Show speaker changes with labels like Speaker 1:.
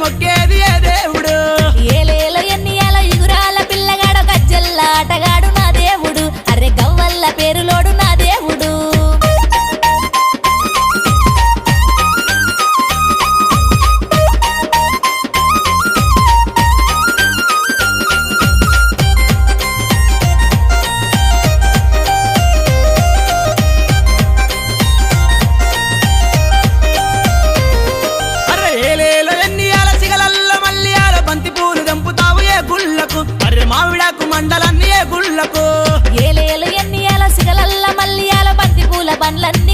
Speaker 1: మొక్కేది ఏ దేవుడు
Speaker 2: ఏలేలో ఎన్నియాల ఇగురాల పిల్లగాడు గజ్జల్ల ఆటగాడు నా దేవుడు అరే గవ్వల్ల పేరులోడు నా దేవుడు
Speaker 1: అరే ఏలేలో ఎన్నియాల సిగలల్ల మల్లియాల బంతి పూలు దంపుతావు ఏ గుళ్ళకు అరే మావిడాకు మండలన్నీ ఏ గుళ్ళకు
Speaker 2: ఏలేలో ఎన్నియాల సిగలల్ల మల్లియాల బంతి పూల బండ్లన్నీ